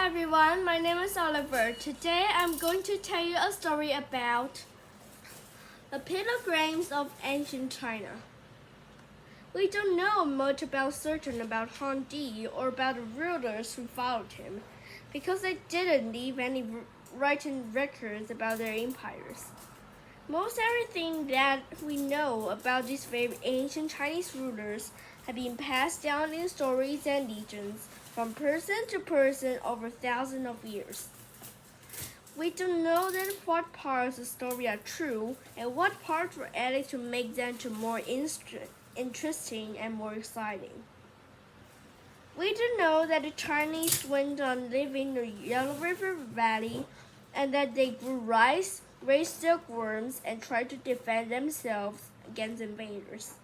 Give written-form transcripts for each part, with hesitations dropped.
everyone, my name is Oliver. Today I'm going to tell you a story about the pictograms of ancient China. We don't know much about Han Di or about the rulers who followed him because they didn't leave any written records about their empires. Most everything that we know about these very ancient Chinese rulers have been passed down in stories and legends from person to person over thousands of years. We don't know that what parts of the story are true and what parts were added to make them more interesting and more exciting. We do know that the Chinese went on living in the Yellow River Valley and that they grew rice, raised silkworms, and tried to defend themselves against invaders.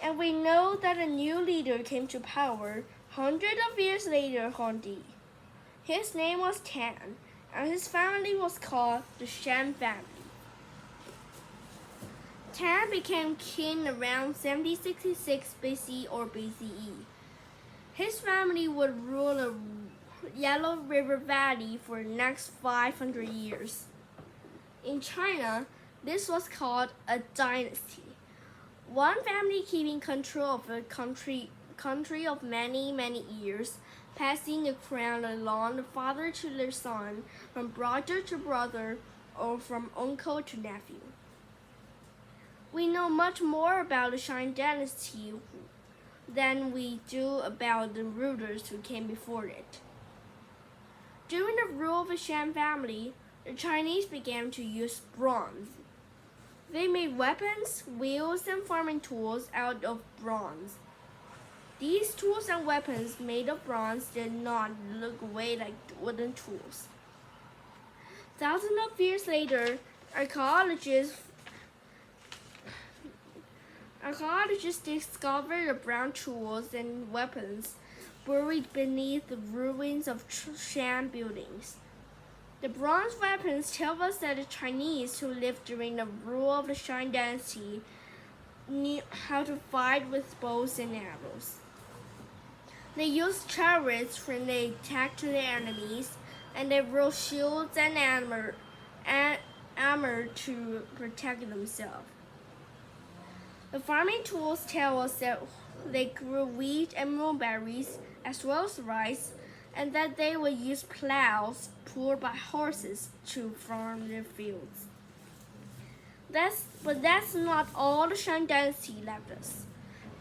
And we know that a new leader came to power hundreds of years later, Han Di. His name was Tan, and his family was called the Shan family. Tan became king around 766 BC or BCE. His family would rule the Yellow River Valley for the next 500 years. In China, this was called a dynasty. One family keeping control of a country of many years, passing the crown along the father to their son, from brother to brother, or from uncle to nephew. We know much more about the Shan dynasty than we do about the rulers who came before it. During the rule of the Shan family, the Chinese began to use bronze. They made weapons, wheels, and farming tools out of bronze. These tools and weapons made of bronze did not look away like wooden tools. Thousands of years later, archaeologists discovered the bronze tools and weapons buried beneath the ruins of Shan buildings. The bronze weapons tell us that the Chinese who lived during the rule of the Shan dynasty knew how to fight with bows and arrows. They used chariots when they attacked their enemies, and they wore shields and armor to protect themselves. The farming tools tell us that they grew wheat and mulberries as well as rice, and that they would use plows pulled by horses to farm their fields. But that's not all the Shan dynasty left us.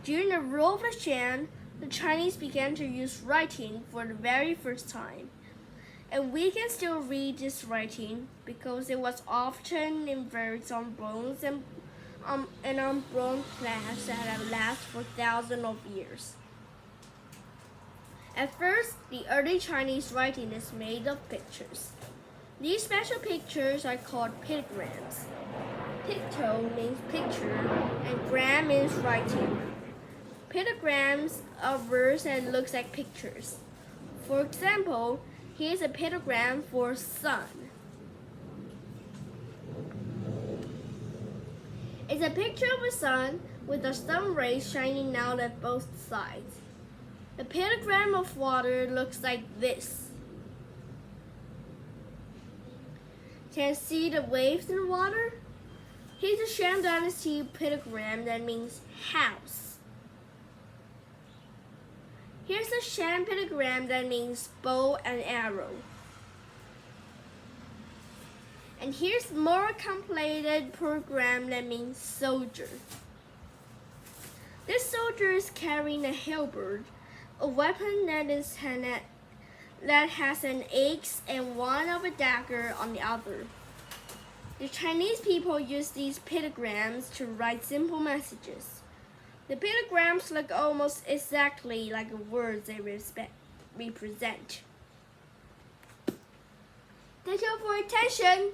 During the rule of the Shan, the Chinese began to use writing for the very first time. And we can still read this writing because it was often engraved on bronze and on bronze slabs that have lasted for thousands of years. At first, the early Chinese writing is made of pictures. These special pictures are called pictograms. Picto means picture, and gram means writing. Pictograms are words that look like pictures. For example, here's a pictogram for sun. It's a picture of a sun with the sun rays shining out at both sides. The pictogram of water looks like this. Can you see the waves in the water? Here's a Shan dynasty pictogram that means house. Here's a Shan pictogram that means bow and arrow. And here's more complicated pictogram that means soldier. This soldier is carrying a halberd, a weapon that has an axe and one of a dagger on the other. The Chinese people use these pictograms to write simple messages. The pictograms look almost exactly like the words they represent. Thank you for your attention.